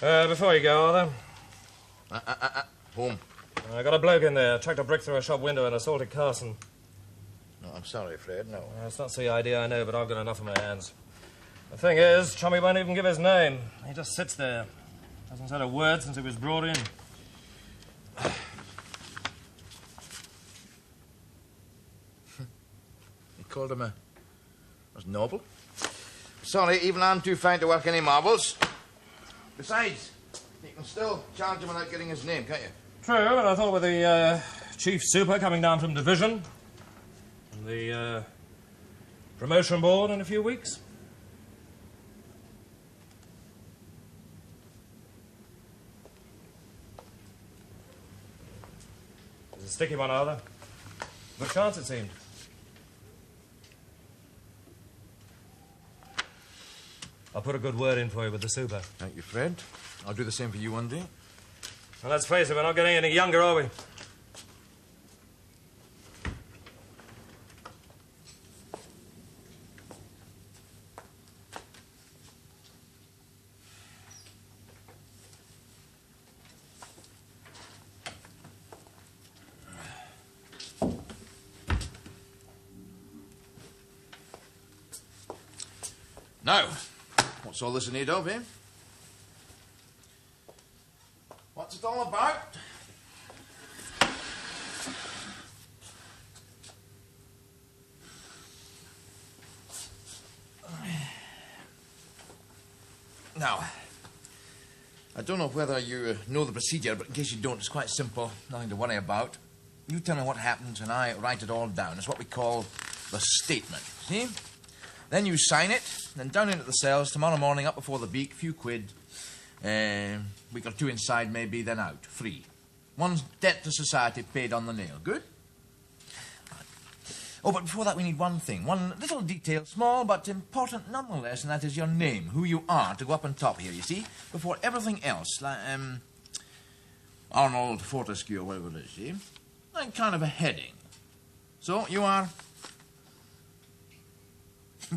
Before you go, Arthur. Home. I got a bloke in there, chucked a brick through a shop window and assaulted Carson. No, I'm sorry, Fred, no. It's not the idea, I know, but I've got enough on my hands. The thing is, Chummy won't even give his name. He just sits there. Hasn't said a word since he was brought in. You called him a noble? Sorry, even I'm too fine to work any marbles. Besides, you can still charge him without getting his name, can't you? True, and I thought with the chief super coming down from division and the promotion board in a few weeks. It's a sticky one, Arthur. Good chance, it seemed. I'll put a good word in for you with the super. Thank you, Fred. I'll do the same for you one day. Well, let's face it, we're not getting any younger, are we? Now, what's all this in need of, eh? What's it all about? Now, I don't know whether you know the procedure, but in case you don't, it's quite simple, nothing to worry about. You tell me what happens and I write it all down. It's what we call the statement, see? Then you sign it, then down into the cells, tomorrow morning, up before the beak, few quid. Week or two inside, maybe, then out, free. One's debt to society paid on the nail. Good? Oh, but before that we need one thing. One little detail, small but important nonetheless, and that is your name, who you are, to go up on top here, you see? Before everything else, like, Arnold Fortescue or whatever it is, see? Like kind of a heading. So, you are...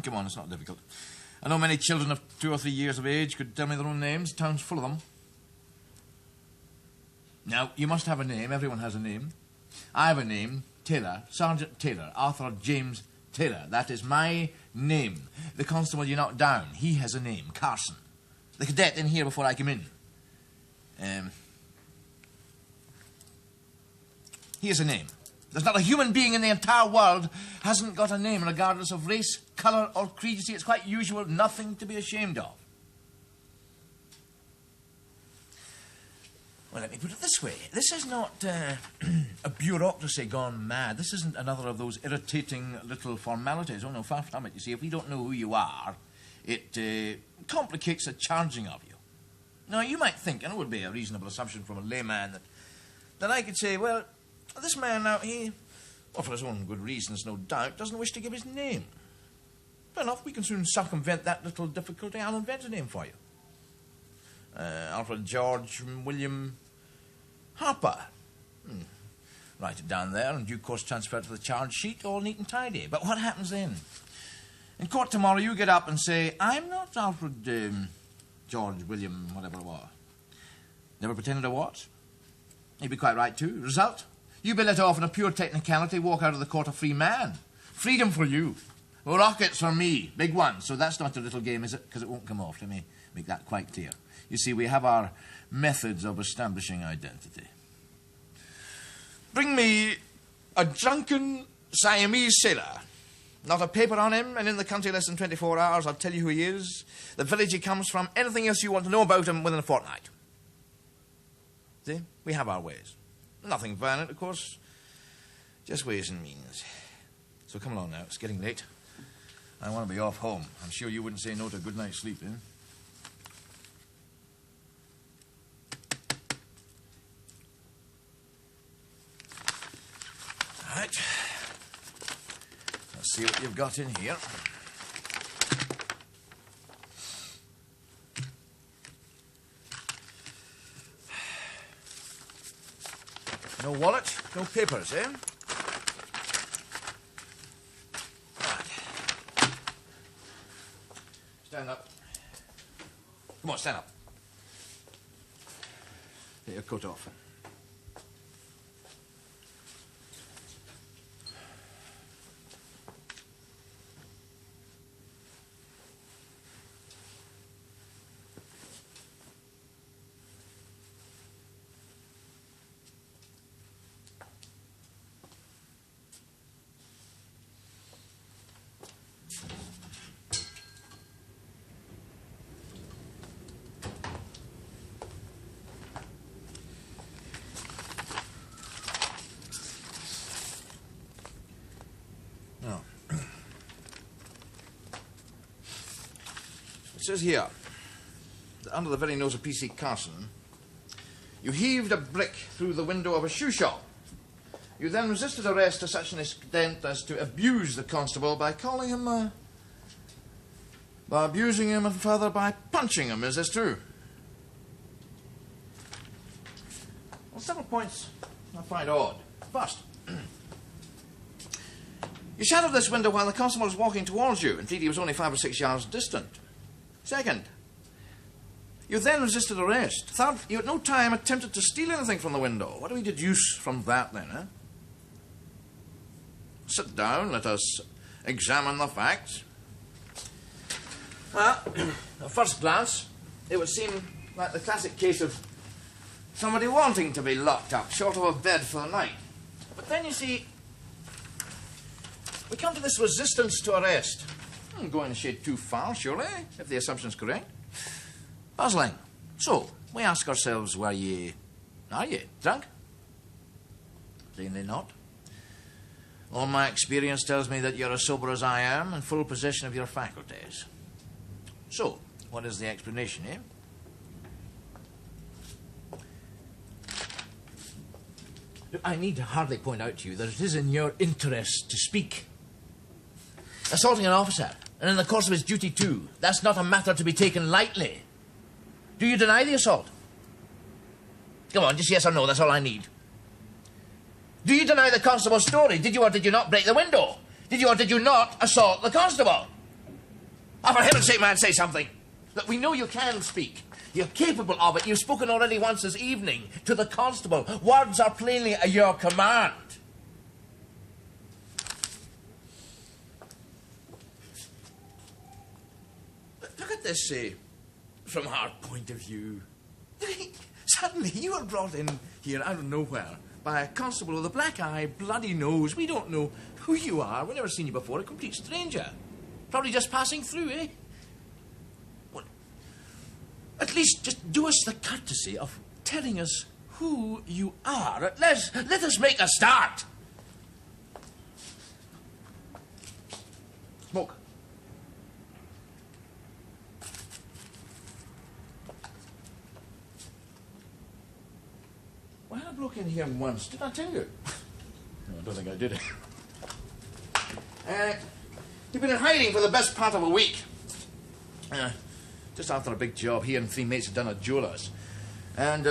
Come on, it's not difficult. I know many children of 2 or 3 years of age could tell me their own names. The town's full of them. Now, you must have a name. Everyone has a name. I have a name, Taylor, Sergeant Taylor, Arthur James Taylor. That is my name. The constable you knocked down, he has a name, Carson. The cadet in here before I came in. He has a name. There's not a human being in the entire world hasn't got a name, regardless of race, colour, or creed. You see, it's quite usual, nothing to be ashamed of. Well, let me put it this way. This is not a bureaucracy gone mad. This isn't another of those irritating little formalities. Oh, no, far from it. You see, if we don't know who you are, it complicates the charging of you. Now, you might think, and it would be a reasonable assumption from a layman, that I could say, well, this man now, he, well, for his own good reasons, no doubt, doesn't wish to give his name. Fair enough, we can soon circumvent that little difficulty. I'll invent a name for you. Alfred George William Harper. Write it down there, and due course transfer it to the charge sheet, all neat and tidy. But what happens then? In court tomorrow, you get up and say, I'm not Alfred George William whatever it was. Never pretended I was. You'd be quite right, too. Result? You be let off on a pure technicality, walk out of the court a free man. Freedom for you. Rockets for me. Big ones. So that's not a little game, is it? Because it won't come off. Let me make that quite clear. You see, we have our methods of establishing identity. Bring me a drunken Siamese sailor. Not a paper on him, and in the country less than 24 hours, I'll tell you who he is, the village he comes from, anything else you want to know about him within a fortnight. See? We have our ways. Nothing violent, of course. Just ways and means. So come along now. It's getting late. I want to be off home. I'm sure you wouldn't say no to a good night's sleep, eh? All right. Let's see what you've got in here. No wallet, no papers, eh? Right. Stand up. Come on, stand up. Take your coat off. Now, it says here that under the very nose of P.C. Carson, you heaved a brick through the window of a shoe shop. You then resisted arrest to such an extent as to abuse the constable by calling him, by abusing him and further by punching him. Is this true? Well, several points I find odd. First, you shattered this window while the constable was walking towards you. Indeed, he was only 5 or 6 yards distant. Second, you then resisted arrest. Third, you at no time attempted to steal anything from the window. What do we deduce from that, then, eh? Sit down, let us examine the facts. Well, at first glance, it would seem like the classic case of somebody wanting to be locked up, short of a bed for the night. But then, you see, we come to this resistance to arrest. I'm going a shade too far, surely, if the assumption's correct. Puzzling. So, we ask ourselves, are you drunk? Plainly not. All my experience tells me that you're as sober as I am, in full possession of your faculties. So, what is the explanation, eh? I need hardly point out to you that it is in your interest to speak. Assaulting an officer, and in the course of his duty too, that's not a matter to be taken lightly. Do you deny the assault? Come on, just yes or no, that's all I need. Do you deny the constable's story? Did you or did you not break the window? Did you or did you not assault the constable? Oh, for heaven's sake, man, say something. Look, we know you can speak. You're capable of it. You've spoken already once this evening to the constable. Words are plainly at your command. Look at this, from our point of view. Suddenly you were brought in here out of nowhere by a constable with a black eye, bloody nose. We don't know who you are. We've never seen you before. A complete stranger. Probably just passing through, eh? Well, at least just do us the courtesy of telling us who you are. Let us make a start. Smoke. Well, I broke in here once. Did I tell you? No, I don't think I did. You've been in hiding for the best part of a week. Just after a big job, he and 3 mates had done a jeweller's. And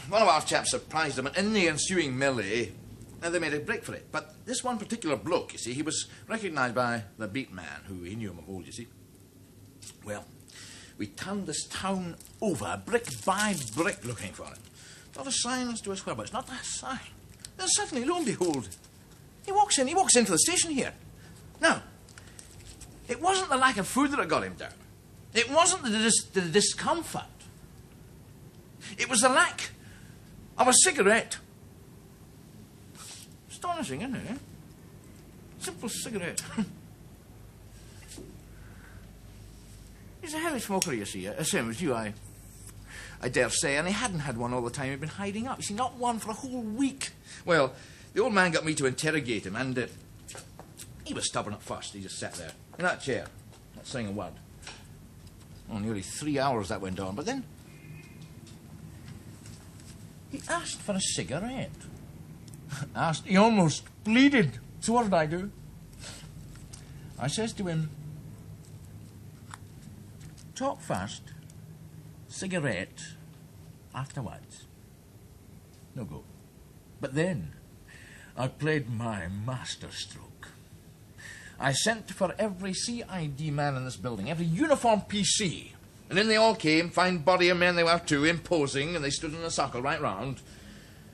one of our chaps surprised them, and in the ensuing melee, they made a break for it. But this one particular bloke, you see, he was recognised by the beat man, who he knew him of old, you see. Well, we turned this town over, brick by brick, looking for him. Not a sign as to his whereabouts, not a sign. Then suddenly, lo and behold, he walks into the station here. Now, it wasn't the lack of food that had got him down. It wasn't the discomfort. It was the lack of a cigarette. Astonishing, isn't it, eh? Simple cigarette. He's a heavy smoker, you see, same as you, I dare say, and he hadn't had one all the time he'd been hiding up. You see, not one for a whole week. Well, the old man got me to interrogate him, and he was stubborn at first. He just sat there in that chair, not saying a word. Oh, nearly 3 hours that went on, but then he asked for a cigarette. He almost pleaded. So what did I do? I says to him, talk first, cigarette afterwards. No go. But then I played my masterstroke. I sent for every CID man in this building, every uniformed PC, And in they all came, fine body of men they were too, imposing, and they stood in a circle right round.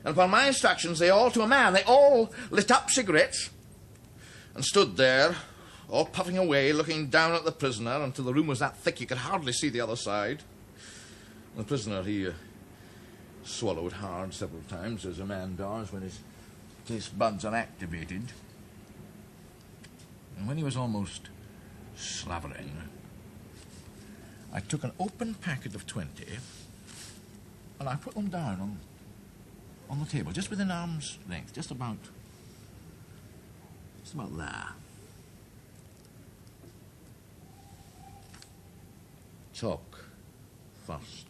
And upon my instructions, they all, to a man, they all lit up cigarettes and stood there, all puffing away, looking down at the prisoner until the room was that thick you could hardly see the other side. The prisoner, he swallowed hard several times, as a man does when his taste buds are activated. And when he was almost slavering, I took an open packet of 20 and I put them down on the table, just within arm's length, just about there. Talk first.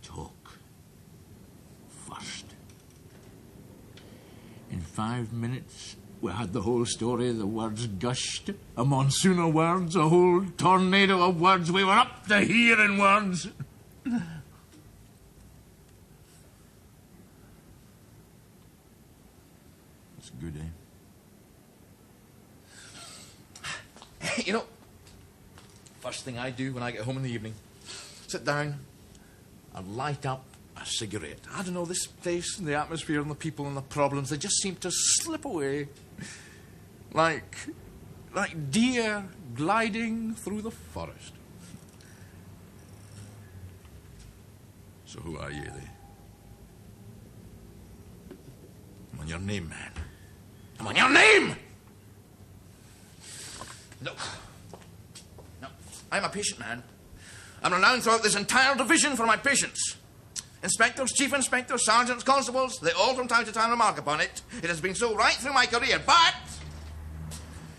Talk first. In 5 minutes, we had the whole story. The words gushed. A monsoon of words, a whole tornado of words. We were up to here in words. It's good, eh? You know, first thing I do when I get home in the evening, sit down and light up a cigarette. I don't know, this place and the atmosphere and the people and the problems, they just seem to slip away like deer gliding through the forest. So who are you, then? I'm on your name, man. I'm on your name! No. I'm a patient man. I'm renowned throughout this entire division for my patience. Inspectors, chief inspectors, sergeants, constables, they all from time to time remark upon it. It has been so right through my career, but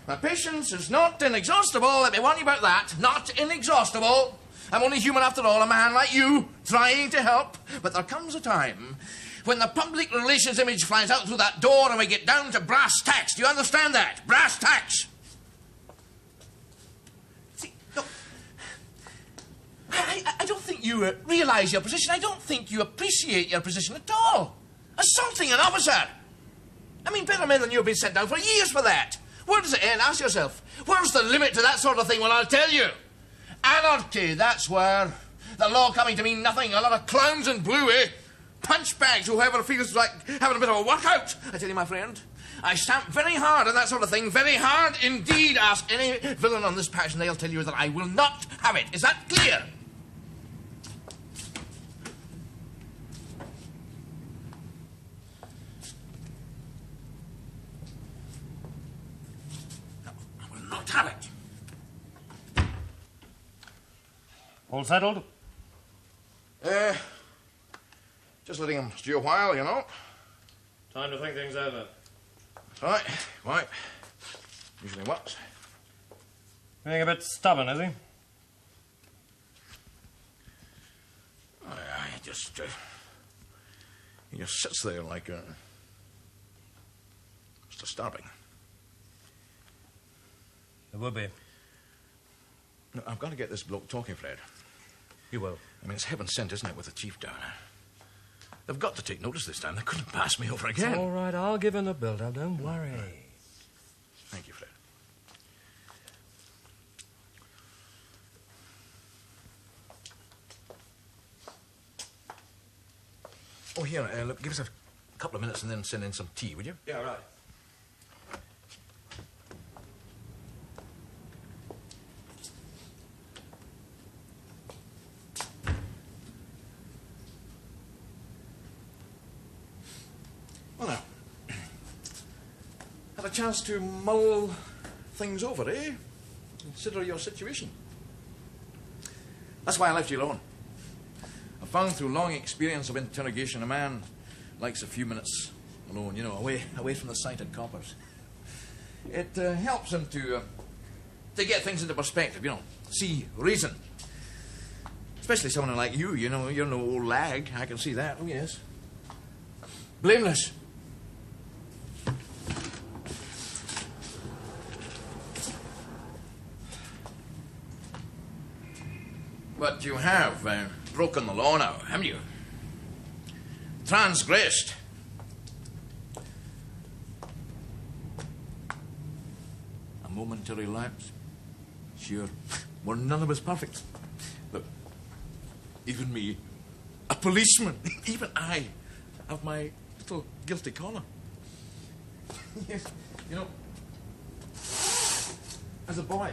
my patience is not inexhaustible. Let me warn you about that. Not inexhaustible. I'm only human after all, a man like you, trying to help. But there comes a time when the public relations image flies out through that door and we get down to brass tacks. Do you understand that? Brass tacks. See, look, I don't think you realise your position. I don't think you appreciate your position at all. Assaulting an officer. I mean, better men than you have been sent down for years for that. Where does it end? Ask yourself. Where's the limit to that sort of thing? Well, I'll tell you. Anarchy, that's where. The law coming to mean nothing. A lot of clowns in blue, eh? Punchbags, whoever feels like having a bit of a workout. I tell you, my friend, I stamp very hard on that sort of thing. Very hard indeed. Ask any villain on this patch and they'll tell you that I will not have it. Is that clear? No, I will not have it. All settled? Just letting him stew a while, you know. Time to think things over. Right, right. Usually what? Being a bit stubborn, is he? He just sits there like it's disturbing. It would be. No, I've got to get this bloke talking, Fred. You will. I mean, it's heaven sent, isn't it, with the chief down there? They've got to take notice this time. They couldn't pass me over again. It's all right, I'll give him the build-up. Don't worry. Thank you, Fred. Oh, here, look, give us a couple of minutes and then send in some tea, would you? Yeah, right. Well, now, had a chance to mull things over, eh? Consider your situation. That's why I left you alone. I found through long experience of interrogation a man likes a few minutes alone, you know, away from the sight of coppers. It helps him to get things into perspective, you know, see reason. Especially someone like you, you know, you're no old lag, I can see that, oh yes. Blameless. But you have broken the law now, haven't you? Transgressed. A momentary lapse. Sure, we're none of us perfect. Look, even me, a policeman, even I have my little guilty corner. Yes, you know, as a boy,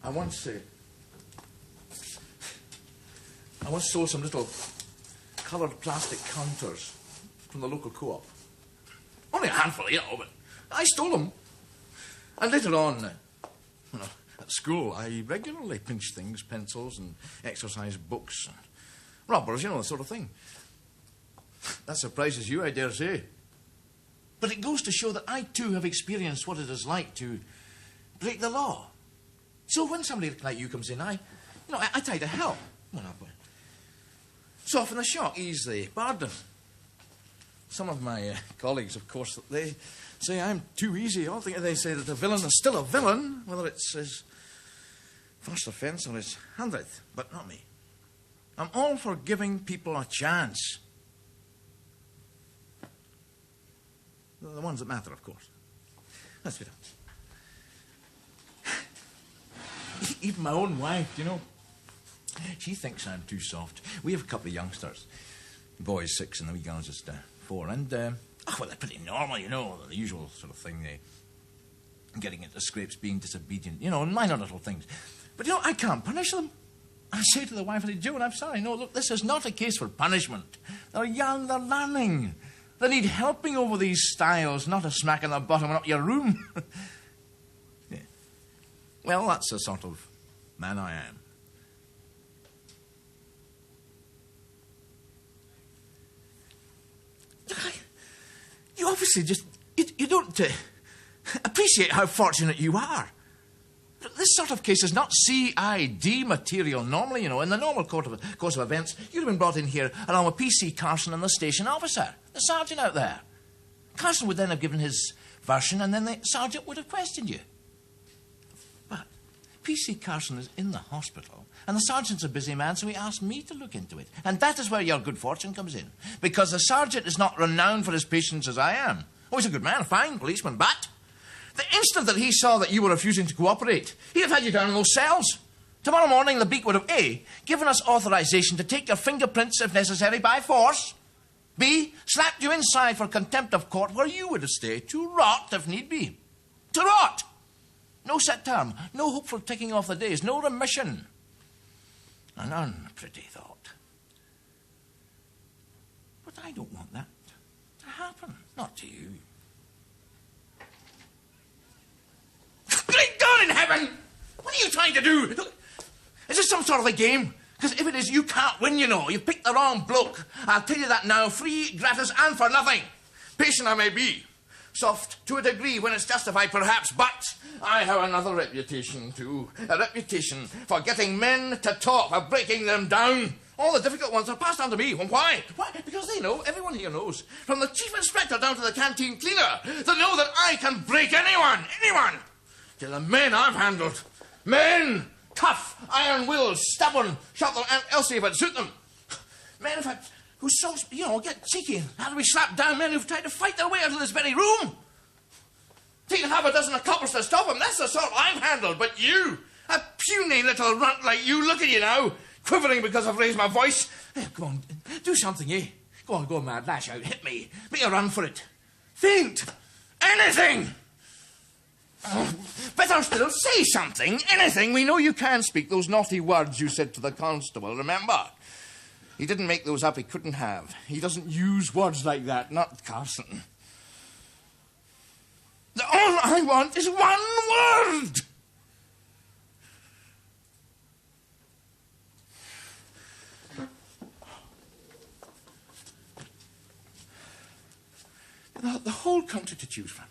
I once stole some little coloured plastic counters from the local co-op. Only a handful, you know, but I stole them. And later on, at school, I regularly pinched things, pencils and exercise books and rubbers, you know, the sort of thing. That surprises you, I dare say. But it goes to show that I, too, have experienced what it is like to break the law. So when somebody like you comes in, I try to help. Well, soften the shock, ease the burden. Some of my colleagues, of course, they say I'm too easy. I think they say that a villain is still a villain, whether it's his first offence or his 100th, but not me. I'm all for giving people a chance. The ones that matter, of course. Let's be done. Even my own wife, you know, she thinks I'm too soft. We have a couple of youngsters. The boy's 6 and the wee girl's just 4. And, well, they're pretty normal, you know, the usual sort of thing. Getting into scrapes, being disobedient, you know, and minor little things. But, you know, I can't punish them. I say to the wife, Joe, I'm sorry, no, look, this is not a case for punishment. They're young, they're learning. They need helping over these styles, not a smack in the bottom and up your room. Yeah. Well, that's the sort of man I am. You obviously just... You don't appreciate how fortunate you are. This sort of case is not CID material normally, you know. In the normal course of events, you'd have been brought in here along with P.C. Carson and the station officer, the sergeant out there. Carson would then have given his version and then the sergeant would have questioned you. But P.C. Carson is in the hospital and the sergeant's a busy man, so he asked me to look into it. And that is where your good fortune comes in. Because the sergeant is not renowned for his patience as I am. Oh, he's a good man, a fine policeman, but... the instant that he saw that you were refusing to cooperate, he'd have had you down in those cells. Tomorrow morning, the beak would have A, given us authorization to take your fingerprints, if necessary, by force. B, slapped you inside for contempt of court, where you would have stayed to rot, if need be. To rot! No set term, no hope for ticking off the days, no remission. An unpretty thought. But I don't want that to happen, not to you. Great God in heaven! What are you trying to do? Is this some sort of a game? Because if it is, you can't win, you know. You've picked the wrong bloke. I'll tell you that now, free, gratis, and for nothing. Patient I may be. Soft to a degree when it's justified, perhaps, but I have another reputation, too. A reputation for getting men to talk, for breaking them down. All the difficult ones are passed on to me. And why? Why? Because they know, everyone here knows, from the chief inspector down to the canteen cleaner, they know that I can break anyone. To the men I've handled. Men! Tough, iron-willed, stubborn, shot them Aunt Elsie if it suit them. Men who so, you know, get cheeky. How do we slap down men who've tried to fight their way out of this very room? Taking half a dozen of coppers to stop them, that's the sort I've handled. But you, a puny little runt like you, look at you now, quivering because I've raised my voice. Hey, come on, do something, eh? Go on, mad, lash out, hit me. Make a run for it. Faint. Anything. Better still, say something, anything. We know you can speak those naughty words you said to the constable, remember? He didn't make those up, he couldn't have. He doesn't use words like that, not Carson. All I want is one word! The whole country to choose from.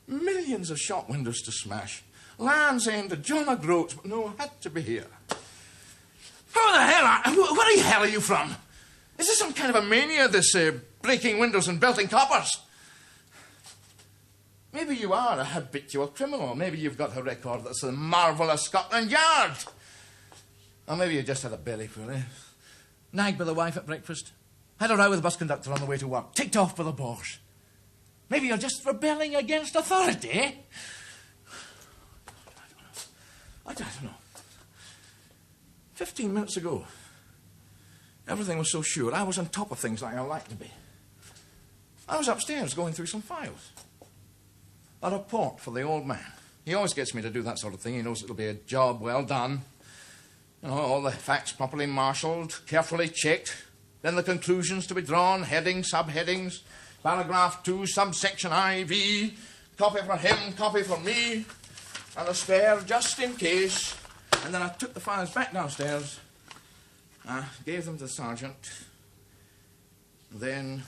Millions of shop windows to smash. Land's End to John O'Groats, but no, had to be here. Where the hell are you from? Is this some kind of a mania, this breaking windows and belting coppers? Maybe you are a habitual criminal. Maybe you've got a record that's the marvel of Scotland Yard. Or maybe you just had a bellyful, eh? Nagged by the wife at breakfast. Had a row with the bus conductor on the way to work. Ticked off by the boss. Maybe you're just rebelling against authority, eh? 15 minutes ago. Everything was so sure. I was on top of things like I like to be. I was upstairs going through some files. A report for the old man. He always gets me to do that sort of thing. He knows it'll be a job well done. You know, all the facts properly marshalled, carefully checked. Then the conclusions to be drawn, headings, subheadings, paragraph 2, subsection IV, copy for him, copy for me, and a spare just in case. And then I took the files back downstairs. I gave them to the sergeant. Then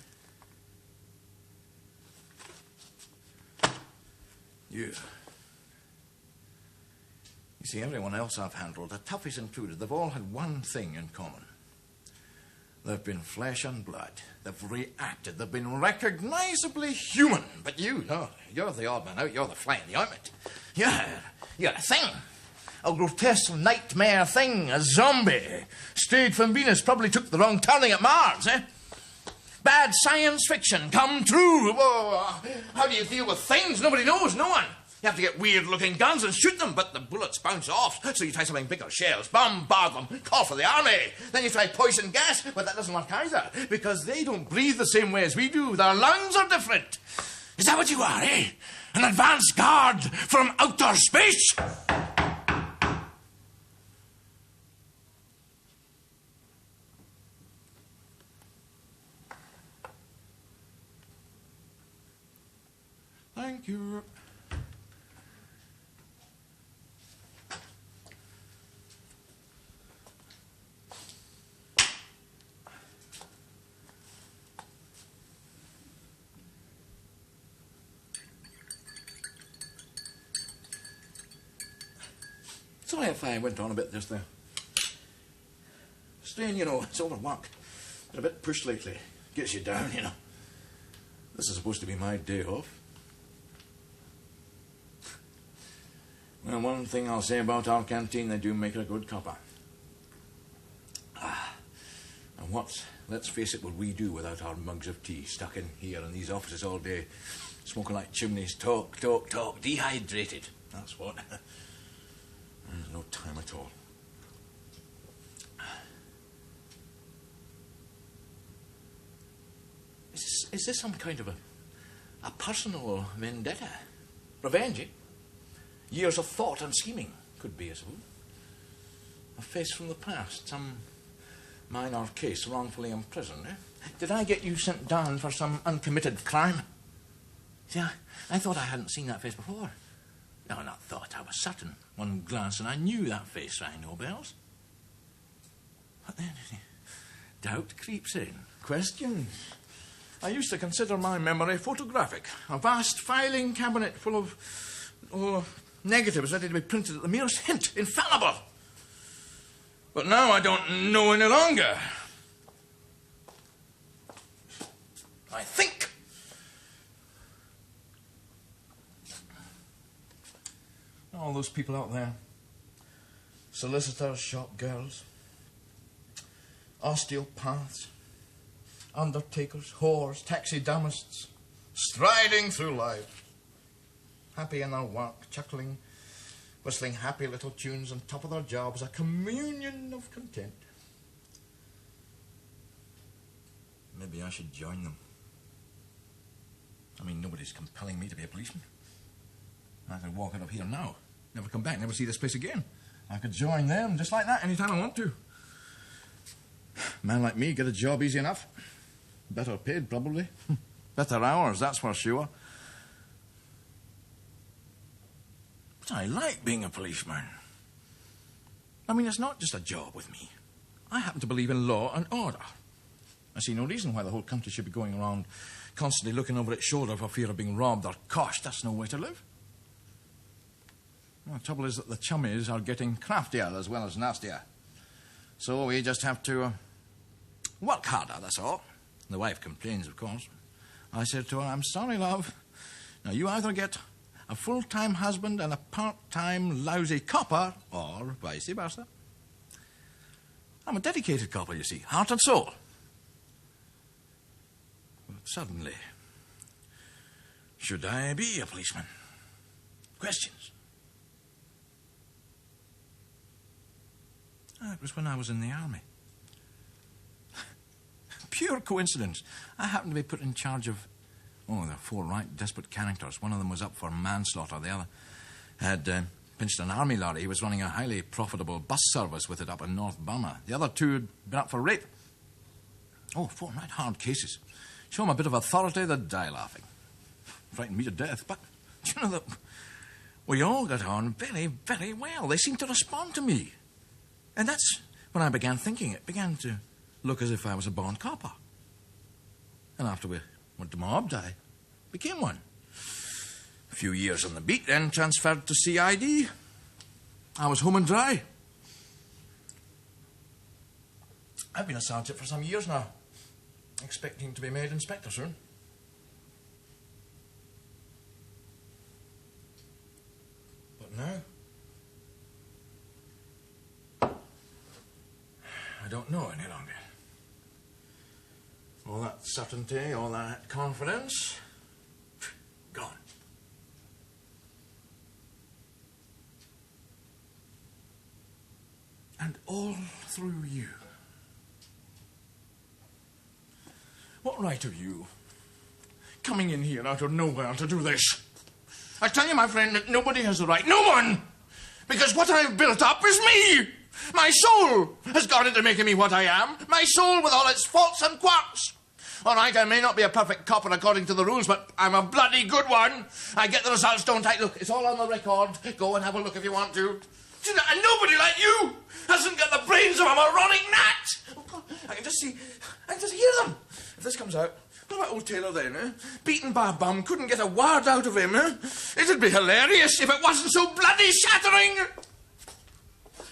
you. You see, everyone else I've handled, the toughies included, they've all had one thing in common. They've been flesh and blood. They've reacted. They've been recognisably human. But you, no, you're the odd man out. You're the fly in the ointment. You're a thing. A grotesque nightmare thing. A zombie. Strayed from Venus. Probably took the wrong turning at Mars, eh? Bad science fiction come true. Whoa. How do you deal with things? Nobody knows. No one. You have to get weird-looking guns and shoot them, but the bullets bounce off. So you try something bigger, shells, bombard them, call for the army. Then you try poison gas, but that doesn't work either, because they don't breathe the same way as we do. Their lungs are different. Is that what you are, eh? An advance guard from outer space? Thank you. Sorry if I went on a bit just there. Strain, you know, it's overwork. Been a bit pushed lately. Gets you down, you know. This is supposed to be my day off. Well, one thing I'll say about our canteen, they do make a good cuppa. And what, let's face it, would we do without our mugs of tea stuck in here in these offices all day, smoking like chimneys, talk, dehydrated. That's what. There's no time at all. Is this some kind of a personal vendetta? Revenge, eh? Years of thought and scheming. Could be, I suppose. A face from the past. Some minor case wrongfully imprisoned, eh? Did I get you sent down for some uncommitted crime? See, I thought I hadn't seen that face before. No, not thought. I was certain. One glance and I knew that face rang no bells. But then, doubt creeps in. Questions. I used to consider my memory photographic. A vast filing cabinet full of negatives ready to be printed at the merest hint. Infallible. But now I don't know any longer. I think. All those people out there. Solicitors, shop girls, osteopaths, undertakers, whores, taxidermists, striding through life. Happy in their work, chuckling, whistling happy little tunes on top of their jobs, a communion of content. Maybe I should join them. I mean, nobody's compelling me to be a policeman. I could walk out of here now, never come back, never see this place again. I could join them just like that anytime I want to. A man like me get a job easy enough. Better paid, probably. Better hours, that's for sure. But I like being a policeman. I mean, it's not just a job with me. I happen to believe in law and order. I see no reason why the whole country should be going around constantly looking over its shoulder for fear of being robbed or coshed. That's no way to live. Well, the trouble is that the chummies are getting craftier as well as nastier. So we just have to work harder, that's all. The wife complains, of course. I said to her, I'm sorry, love. Now, you either get a full-time husband and a part-time lousy copper, or vice versa. I'm a dedicated copper, you see, heart and soul. But suddenly, should I be a policeman? Questions. That was when I was in the army. Pure coincidence. I happened to be put in charge of... Oh, there are 4 right desperate characters. One of them was up for manslaughter. The other had pinched an army laddie. He was running a highly profitable bus service with it up in North Burma. The other 2 had been up for rape. Oh, 4 right hard cases. Show them a bit of authority, they'd die laughing. Frightened me to death, but you know that we all got on very, very well. They seemed to respond to me. And that's when I began thinking. It began to look as if I was a born copper. And after we went to mobbed, I became one. A few years on the beat, then transferred to CID. I was home and dry. I've been a sergeant for some years now. Expecting to be made inspector soon. But now... I don't know any longer. All that certainty, all that confidence, gone. And all through you. What right have you coming in here out of nowhere to do this? I tell you, my friend, that nobody has the right. No one! Because what I've built up is me! My soul has gone into making me what I am. My soul with all its faults and quirks. All right, I may not be a perfect copper according to the rules, but I'm a bloody good one. I get the results, don't I? Look, it's all on the record. Go and have a look if you want to. And nobody like you hasn't got the brains of a moronic gnat. Oh, God, I can just hear them. If this comes out, what about old Taylor then, eh? Beaten by a bum, couldn't get a word out of him, eh? It'd be hilarious if it wasn't so bloody shattering.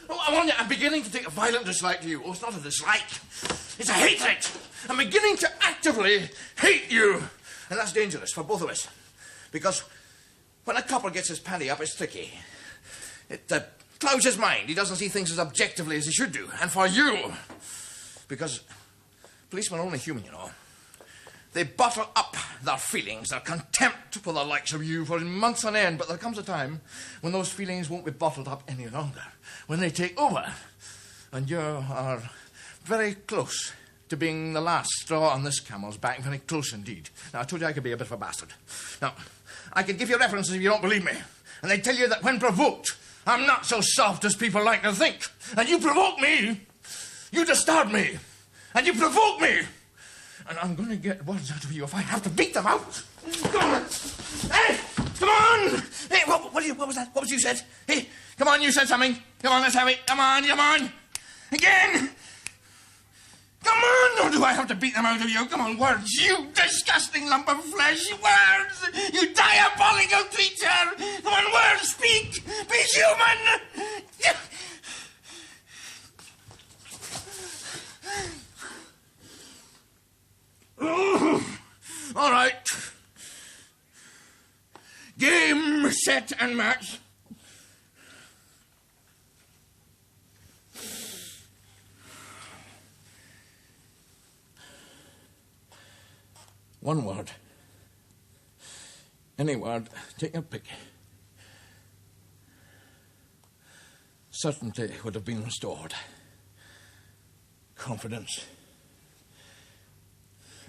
Oh, I warn you, I'm beginning to take a violent dislike to you. Oh, it's not a dislike. It's a hatred. I'm beginning to actively hate you. And that's dangerous for both of us. Because when a copper gets his panty up, it's tricky. It clouds his mind. He doesn't see things as objectively as he should do. And for you, because policemen are only human, you know. They bottle up their feelings, their contempt for the likes of you for months on end. But there comes a time when those feelings won't be bottled up any longer. When they take over. And you are very close to being the last straw on this camel's back. Very close indeed. Now, I told you I could be a bit of a bastard. Now, I could give you references if you don't believe me. And they tell you that when provoked, I'm not so soft as people like to think. And you provoke me. You disturb me. And you provoke me. And I'm going to get words out of you if I have to beat them out. Come on. Hey, come on. Hey, what was that? What was you said? Hey, come on, you said something. Come on, let's have it. Come on. Again. Come on. Or do I have to beat them out of you? Come on, words. You disgusting lump of flesh. Words. You diabolical creature. Come on, words. Speak. Be human. All right. Game, set, and match. One word. Any word. Take your pick. Certainty would have been restored. Confidence.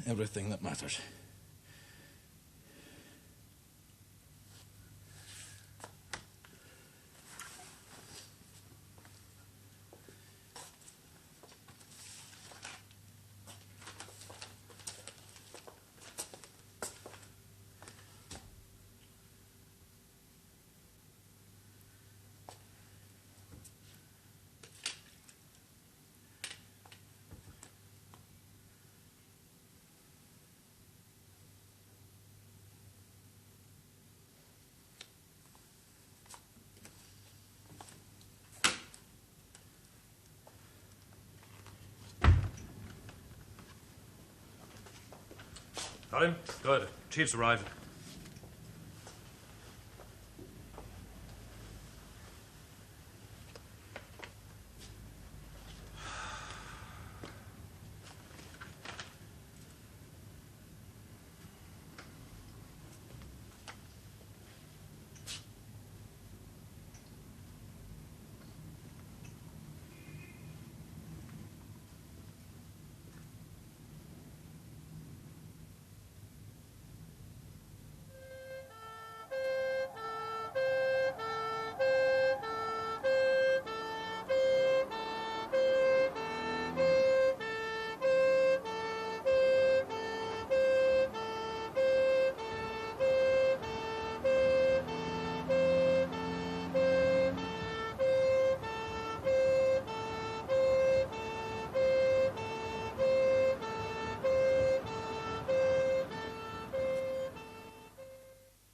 Everything that matters. Got him? Good. Chief's arrived.